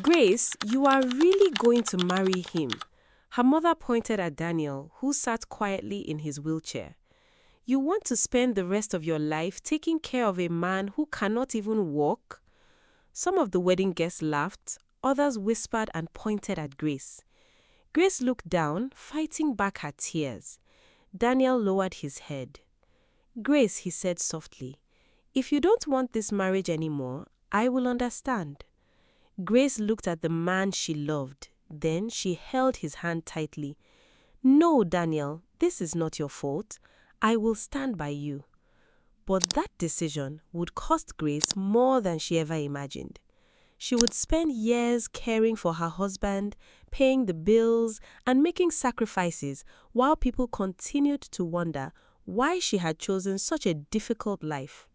Grace, you are really going to marry him. Her mother pointed at Daniel, who sat quietly in his wheelchair. You want to spend the rest of your life taking care of a man who cannot even walk? Some of the wedding guests laughed, others whispered and pointed at Grace. Grace looked down, fighting back her tears. Daniel lowered his head. Grace, he said softly, if you don't want this marriage anymore, I will understand. Grace looked at the man she loved. Then she held his hand tightly. No, Daniel, this is not your fault. I will stand by you. But that decision would cost Grace more than she ever imagined. She would spend years caring for her husband, paying the bills, and making sacrifices while people continued to wonder why she had chosen such a difficult life.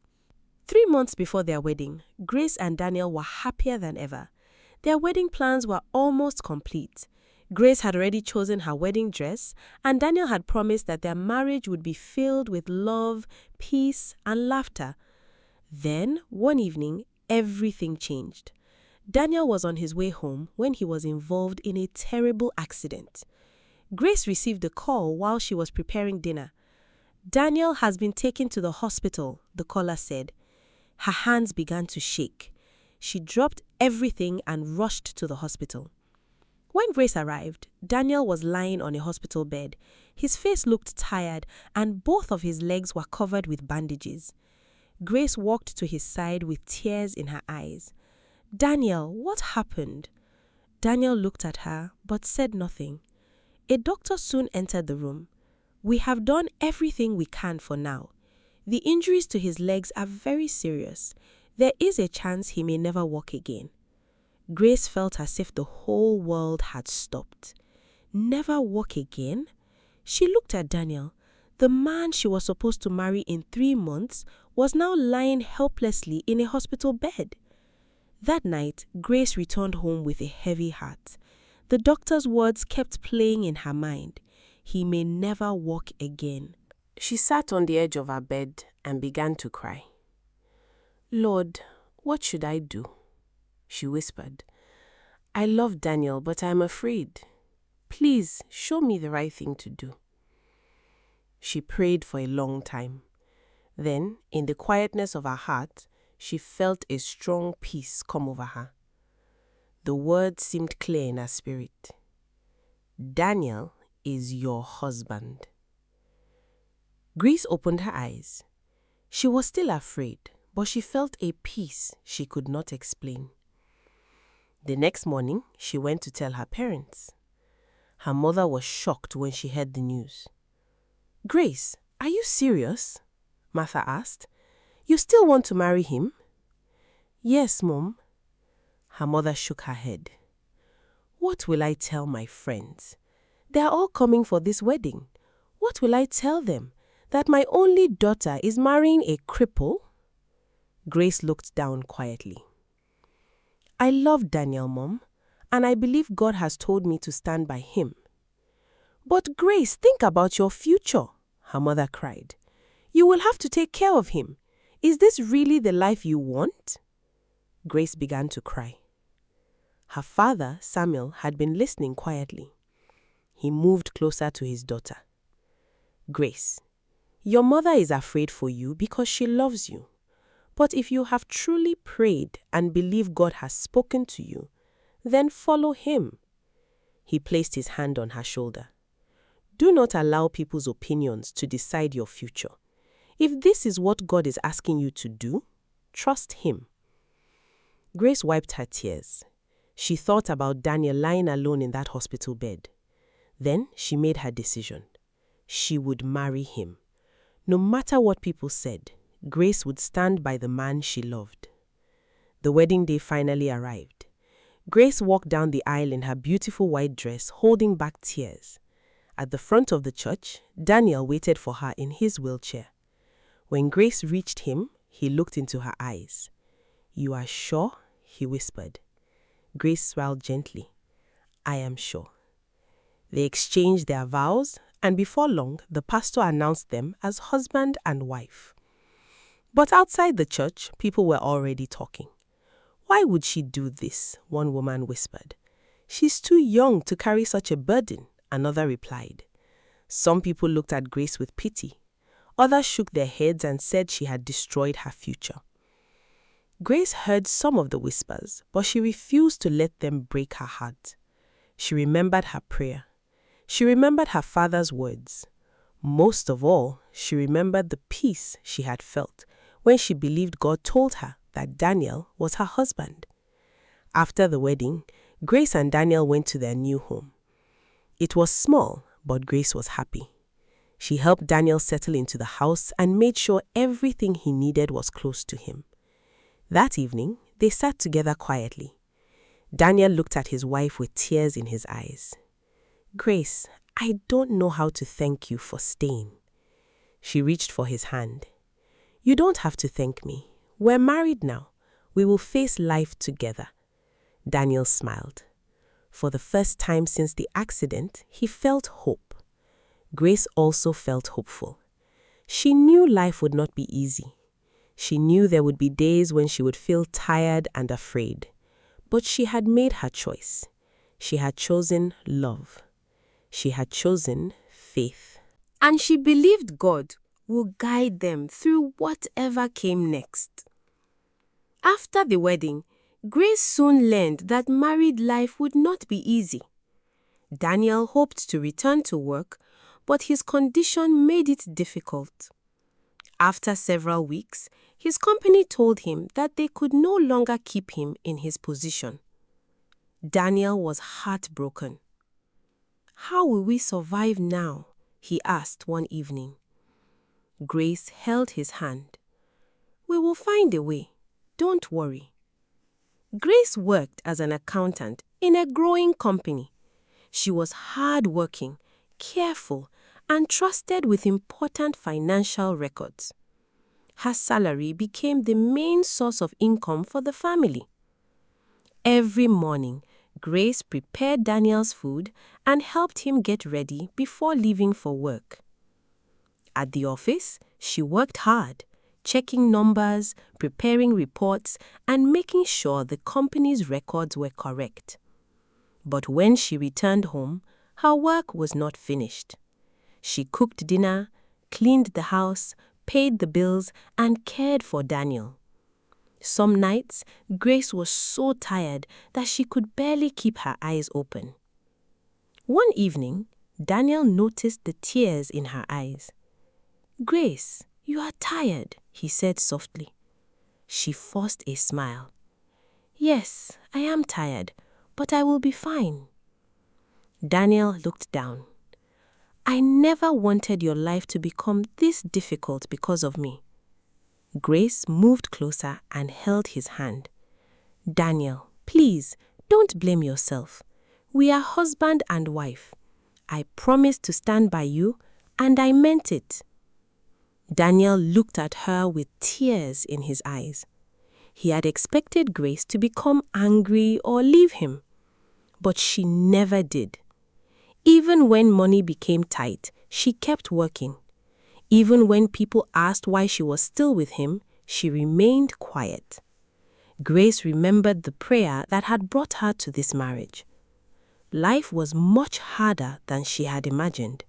3 months before their wedding, Grace and Daniel were happier than ever. Their wedding plans were almost complete. Grace had already chosen her wedding dress, and Daniel had promised that their marriage would be filled with love, peace, and laughter. Then, one evening, everything changed. Daniel was on his way home when he was involved in a terrible accident. Grace received a call while she was preparing dinner. Daniel has been taken to the hospital, the caller said. Her hands began to shake. She dropped everything and rushed to the hospital. When Grace arrived, Daniel was lying on a hospital bed. His face looked tired and both of his legs were covered with bandages. Grace walked to his side with tears in her eyes. Daniel, what happened? Daniel looked at her but said nothing. A doctor soon entered the room. We have done everything we can for now. The injuries to his legs are very serious. There is a chance he may never walk again. Grace felt as if the whole world had stopped. Never walk again? She looked at Daniel. The man she was supposed to marry in 3 months was now lying helplessly in a hospital bed. That night, Grace returned home with a heavy heart. The doctor's words kept playing in her mind. He may never walk again. She sat on the edge of her bed and began to cry. Lord, what should I do? She whispered. I love Daniel, but I'm afraid. Please show me the right thing to do. She prayed for a long time. Then, in the quietness of her heart, she felt a strong peace come over her. The words seemed clear in her spirit. Daniel is your husband. Grace opened her eyes. She was still afraid, but she felt a peace she could not explain. The next morning, she went to tell her parents. Her mother was shocked when she heard the news. Grace, are you serious? Martha asked. You still want to marry him? Yes, Mom. Her mother shook her head. What will I tell my friends? They are all coming for this wedding. What will I tell them? That my only daughter is marrying a cripple? Grace looked down quietly. I love Daniel, Mom, and I believe God has told me to stand by him. But Grace, think about your future, her mother cried. You will have to take care of him. Is this really the life you want? Grace began to cry. Her father, Samuel, had been listening quietly. He moved closer to his daughter. Grace, your mother is afraid for you because she loves you. But if you have truly prayed and believe God has spoken to you, then follow him. He placed his hand on her shoulder. Do not allow people's opinions to decide your future. If this is what God is asking you to do, trust him. Grace wiped her tears. She thought about Daniel lying alone in that hospital bed. Then she made her decision. She would marry him. No matter what people said, Grace would stand by the man she loved. The wedding day finally arrived. Grace walked down the aisle in her beautiful white dress, holding back tears. At the front of the church, Daniel waited for her in his wheelchair. When Grace reached him, he looked into her eyes. You are sure? He whispered. Grace smiled gently. I am sure. They exchanged their vows, and before long, the pastor announced them as husband and wife. But outside the church, people were already talking. Why would she do this? One woman whispered. She's too young to carry such a burden, another replied. Some people looked at Grace with pity. Others shook their heads and said she had destroyed her future. Grace heard some of the whispers, but she refused to let them break her heart. She remembered her prayer. She remembered her father's words. Most of all, she remembered the peace she had felt when she believed God told her that Daniel was her husband. After the wedding, Grace and Daniel went to their new home. It was small, but Grace was happy. She helped Daniel settle into the house and made sure everything he needed was close to him. That evening, they sat together quietly. Daniel looked at his wife with tears in his eyes. Grace, I don't know how to thank you for staying. She reached for his hand. You don't have to thank me. We're married now. We will face life together. Daniel smiled. For the first time since the accident, he felt hope. Grace also felt hopeful. She knew life would not be easy. She knew there would be days when she would feel tired and afraid. But she had made her choice. She had chosen love. She had chosen faith. And she believed God would guide them through whatever came next. After the wedding, Grace soon learned that married life would not be easy. Daniel hoped to return to work, but his condition made it difficult. After several weeks, his company told him that they could no longer keep him in his position. Daniel was heartbroken. How will we survive now? He asked one evening. Grace held his hand. We will find a way. Don't worry. Grace worked as an accountant in a growing company. She was hardworking, careful, and trusted with important financial records. Her salary became the main source of income for the family. Every morning, Grace prepared Daniel's food and helped him get ready before leaving for work. At the office, she worked hard, checking numbers, preparing reports, and making sure the company's records were correct. But when she returned home, her work was not finished. She cooked dinner, cleaned the house, paid the bills, and cared for Daniel. Some nights, Grace was so tired that she could barely keep her eyes open. One evening, Daniel noticed the tears in her eyes. Grace, you are tired, he said softly. She forced a smile. Yes, I am tired, but I will be fine. Daniel looked down. I never wanted your life to become this difficult because of me. Grace moved closer and held his hand. Daniel, please, don't blame yourself. We are husband and wife. I promised to stand by you, and I meant it. Daniel looked at her with tears in his eyes. He had expected Grace to become angry or leave him, but she never did. Even when money became tight, she kept working. Even when people asked why she was still with him, she remained quiet. Grace remembered the prayer that had brought her to this marriage. Life was much harder than she had imagined,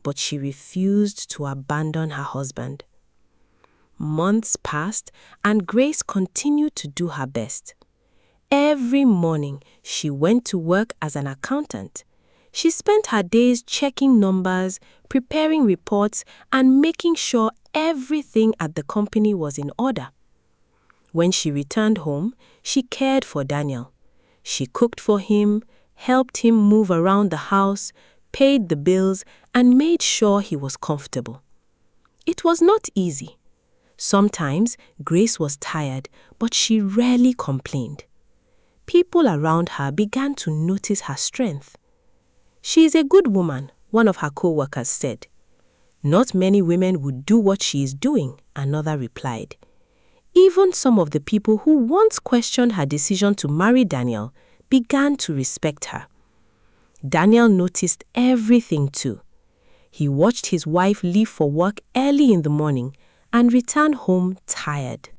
but she refused to abandon her husband. Months passed, and Grace continued to do her best. Every morning, she went to work as an accountant. She spent her days checking numbers, preparing reports, and making sure everything at the company was in order. When she returned home, she cared for Daniel. She cooked for him, helped him move around the house, paid the bills, and made sure he was comfortable. It was not easy. Sometimes Grace was tired, but she rarely complained. People around her began to notice her strength. She is a good woman, one of her co-workers said. Not many women would do what she is doing, another replied. Even some of the people who once questioned her decision to marry Daniel began to respect her. Daniel noticed everything too. He watched his wife leave for work early in the morning and return home tired.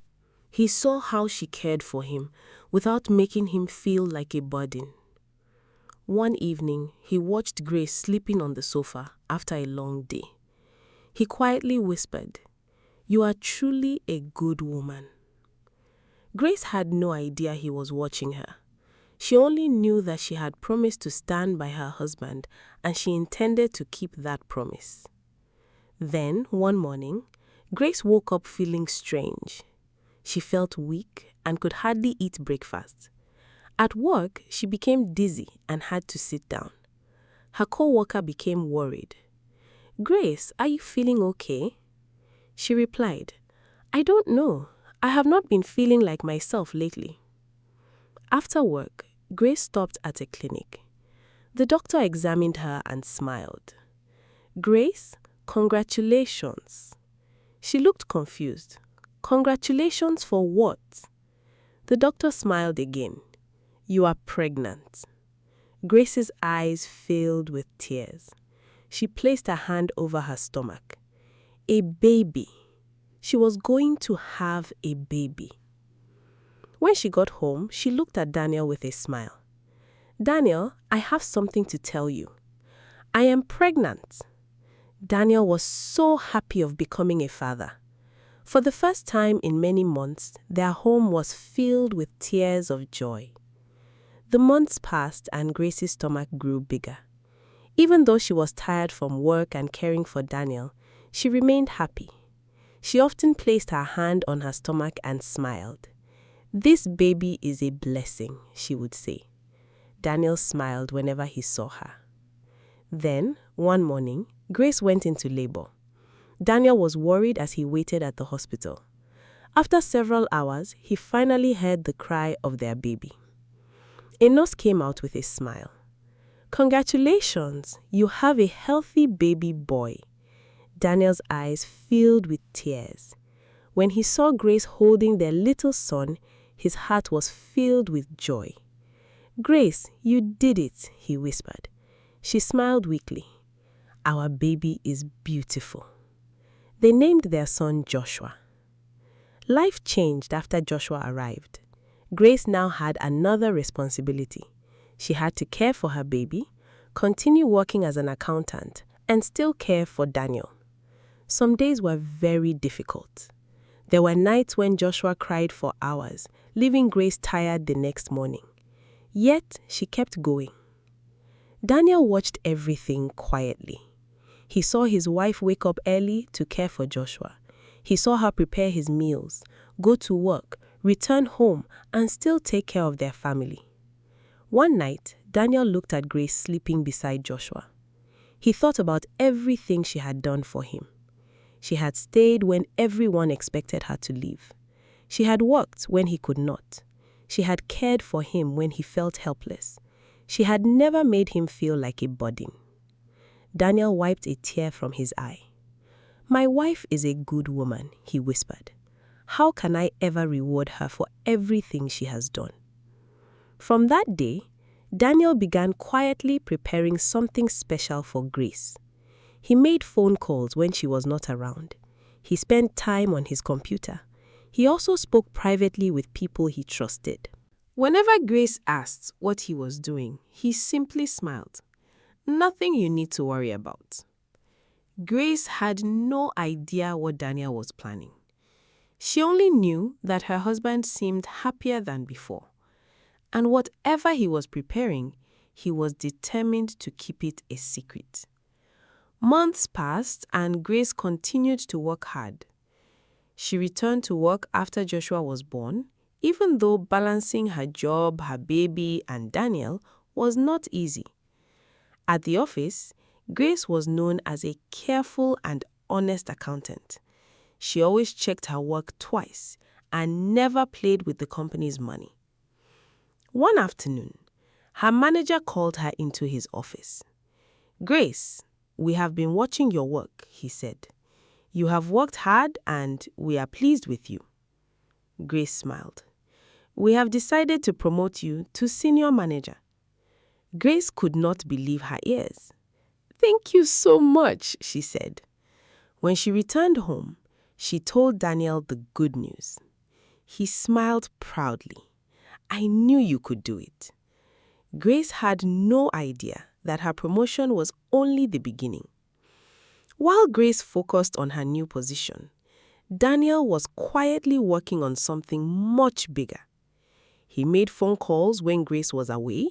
He saw how she cared for him without making him feel like a burden. One evening, he watched Grace sleeping on the sofa after a long day. He quietly whispered, "You are truly a good woman." Grace had no idea he was watching her. She only knew that she had promised to stand by her husband, and she intended to keep that promise. Then, one morning, Grace woke up feeling strange. She felt weak and could hardly eat breakfast. At work, she became dizzy and had to sit down. Her co-worker became worried. "Grace, are you feeling okay?" She replied, "I don't know. I have not been feeling like myself lately." After work, Grace stopped at a clinic. The doctor examined her and smiled. "Grace, congratulations." She looked confused. "Congratulations for what?" The doctor smiled again. "You are pregnant." Grace's eyes filled with tears. She placed her hand over her stomach. A baby. She was going to have a baby. When she got home, she looked at Daniel with a smile. "Daniel, I have something to tell you. I am pregnant." Daniel was so happy of becoming a father. For the first time in many months, their home was filled with tears of joy. The months passed and Grace's stomach grew bigger. Even though she was tired from work and caring for Daniel, she remained happy. She often placed her hand on her stomach and smiled. "This baby is a blessing," she would say. Daniel smiled whenever he saw her. Then, one morning, Grace went into labor. Daniel was worried as he waited at the hospital. After several hours, he finally heard the cry of their baby. A nurse came out with a smile. "Congratulations, you have a healthy baby boy." Daniel's eyes filled with tears. When he saw Grace holding their little son, his heart was filled with joy. "Grace, you did it," he whispered. She smiled weakly. "Our baby is beautiful." They named their son Joshua. Life changed after Joshua arrived. Grace now had another responsibility. She had to care for her baby, continue working as an accountant, and still care for Daniel. Some days were very difficult. There were nights when Joshua cried for hours, leaving Grace tired the next morning. Yet, she kept going. Daniel watched everything quietly. He saw his wife wake up early to care for Joshua. He saw her prepare his meals, go to work, return home, and still take care of their family. One night, Daniel looked at Grace sleeping beside Joshua. He thought about everything she had done for him. She had stayed when everyone expected her to leave. She had worked when he could not. She had cared for him when he felt helpless. She had never made him feel like a burden. Daniel wiped a tear from his eye. "My wife is a good woman," he whispered. "How can I ever reward her for everything she has done?" From that day, Daniel began quietly preparing something special for Grace. He made phone calls when she was not around. He spent time on his computer. He also spoke privately with people he trusted. Whenever Grace asked what he was doing, he simply smiled. "Nothing you need to worry about." Grace had no idea what Daniel was planning. She only knew that her husband seemed happier than before. And whatever he was preparing, he was determined to keep it a secret. Months passed and Grace continued to work hard. She returned to work after Joshua was born, even though balancing her job, her baby, and Daniel was not easy. At the office, Grace was known as a careful and honest accountant. She always checked her work twice and never played with the company's money. One afternoon, her manager called her into his office. "Grace, we have been watching your work," he said. "You have worked hard and we are pleased with you." Grace smiled. "We have decided to promote you to senior manager." Grace could not believe her ears. "Thank you so much," she said. When she returned home, she told Daniel the good news. He smiled proudly. I knew you could do it." Grace had no idea that her promotion was only the beginning. While Grace focused on her new position, Daniel was quietly working on something much bigger. He made phone calls when Grace was away.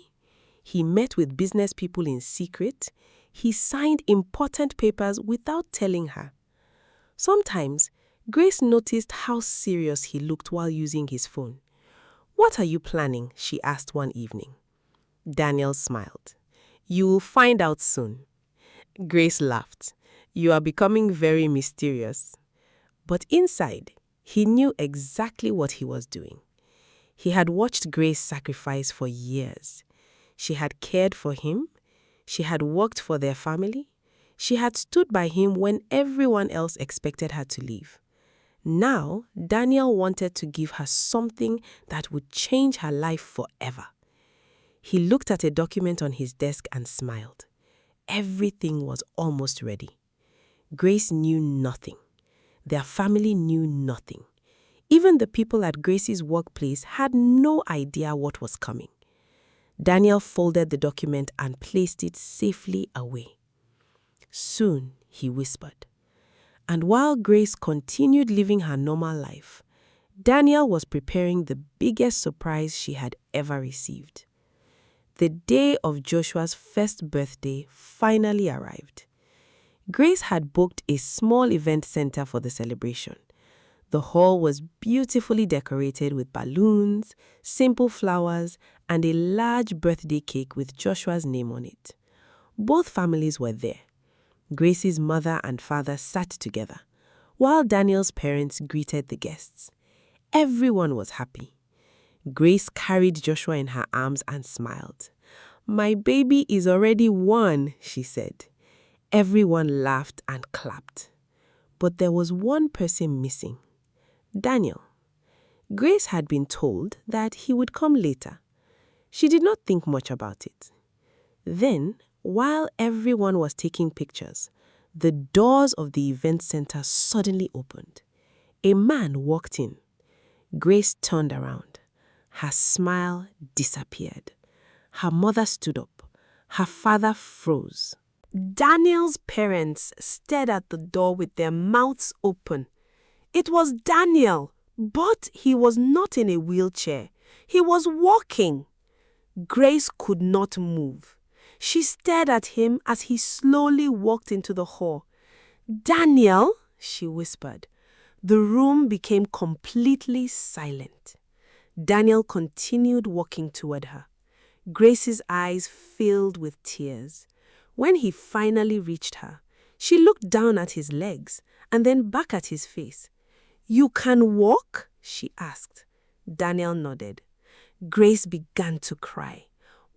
He met with business people in secret. He signed important papers without telling her. Sometimes, Grace noticed how serious he looked while using his phone. "What are you planning?" she asked one evening. Daniel smiled. "You will find out soon." Grace laughed. "You are becoming very mysterious." But inside, he knew exactly what he was doing. He had watched Grace sacrifice for years. She had cared for him. She had worked for their family. She had stood by him when everyone else expected her to leave. Now, Daniel wanted to give her something that would change her life forever. He looked at a document on his desk and smiled. Everything was almost ready. Grace knew nothing. Their family knew nothing. Even the people at Grace's workplace had no idea what was coming. Daniel folded the document and placed it safely away. "Soon," he whispered. And while Grace continued living her normal life, Daniel was preparing the biggest surprise she had ever received. The day of Joshua's first birthday finally arrived. Grace had booked a small event center for the celebration. The hall was beautifully decorated with balloons, simple flowers, and a large birthday cake with Joshua's name on it. Both families were there. Grace's mother and father sat together, while Daniel's parents greeted the guests. Everyone was happy. Grace carried Joshua in her arms and smiled. "My baby is already 1, she said. Everyone laughed and clapped. But there was one person missing. Daniel. Grace had been told that he would come later. She did not think much about it. Then, while everyone was taking pictures, the doors of the event center suddenly opened. A man walked in. Grace turned around. Her smile disappeared. Her mother stood up. Her father froze. Daniel's parents stared at the door with their mouths open. It was Daniel, but he was not in a wheelchair. He was walking. Grace could not move. She stared at him as he slowly walked into the hall. "Daniel," she whispered. The room became completely silent. Daniel continued walking toward her. Grace's eyes filled with tears. When he finally reached her, she looked down at his legs and then back at his face. "You can walk?" she asked. Daniel nodded. Grace began to cry.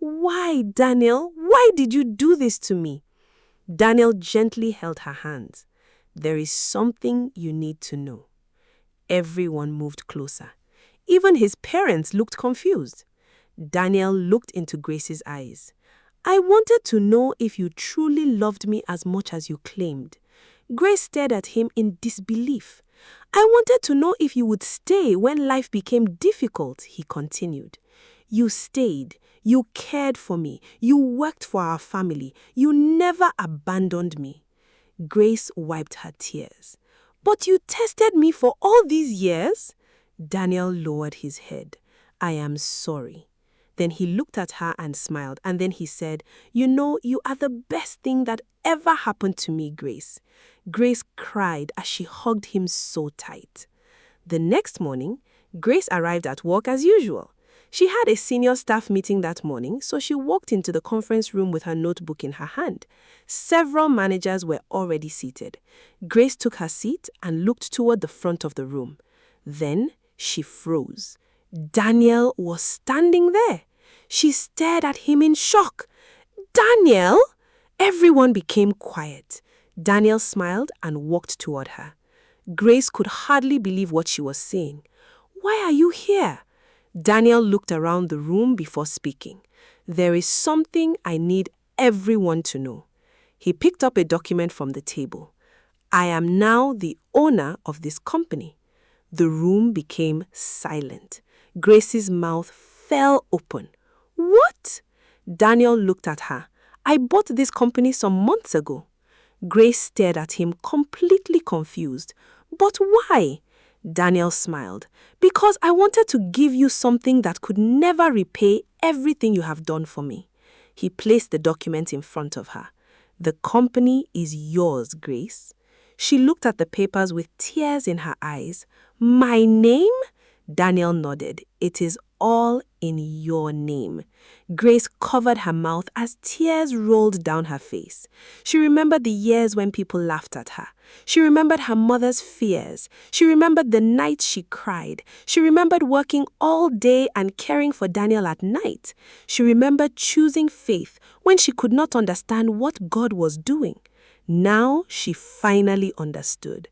"Why, Daniel? Why did you do this to me?" Daniel gently held her hands. "There is something you need to know." Everyone moved closer. Even his parents looked confused. Daniel looked into Grace's eyes. "I wanted to know if you truly loved me as much as you claimed." Grace stared at him in disbelief. "I wanted to know if you would stay when life became difficult," he continued. "You stayed. You cared for me. You worked for our family. You never abandoned me." Grace wiped her tears. "But you tested me for all these years?" Daniel lowered his head. "I am sorry." Then he looked at her and smiled, and then he said, "You know, you are the best thing that ever happened to me, Grace." Grace cried as she hugged him so tight. The next morning, Grace arrived at work as usual. She had a senior staff meeting that morning, so she walked into the conference room with her notebook in her hand. Several managers were already seated. Grace took her seat and looked toward the front of the room. Then she froze. Daniel was standing there. She stared at him in shock. "Daniel?" Everyone became quiet. Daniel smiled and walked toward her. Grace could hardly believe what she was saying. "Why are you here?" Daniel looked around the room before speaking. "There is something I need everyone to know." He picked up a document from the table. "I am now the owner of this company." The room became silent. Grace's mouth fell open. What? Daniel looked at her. I bought this company some months ago. Grace stared at him, completely confused. But why? Daniel smiled. Because I wanted to give you something that could never repay everything you have done for me. He placed the document in front of her. The company is yours, Grace. She looked at the papers with tears in her eyes. My name? Daniel nodded. It is all in your name. Grace covered her mouth as tears rolled down her face. She remembered the years when people laughed at her. She remembered her mother's fears. She remembered the nights she cried. She remembered working all day and caring for Daniel at night. She remembered choosing faith when she could not understand what God was doing. Now she finally understood.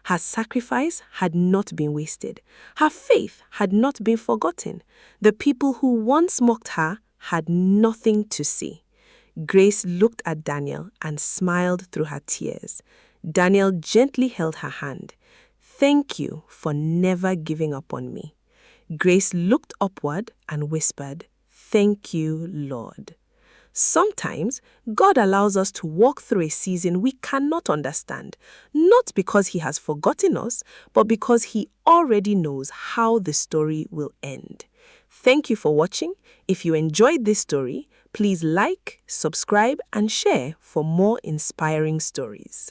Her sacrifice had not been wasted. Her faith had not been forgotten. The people who once mocked her had nothing to say. Grace looked at Daniel and smiled through her tears. Daniel gently held her hand. Thank you for never giving up on me. Grace looked upward and whispered, Thank you, Lord. Sometimes, God allows us to walk through a season we cannot understand, not because He has forgotten us, but because He already knows how the story will end. Thank you for watching. If you enjoyed this story, please like, subscribe, and share for more inspiring stories.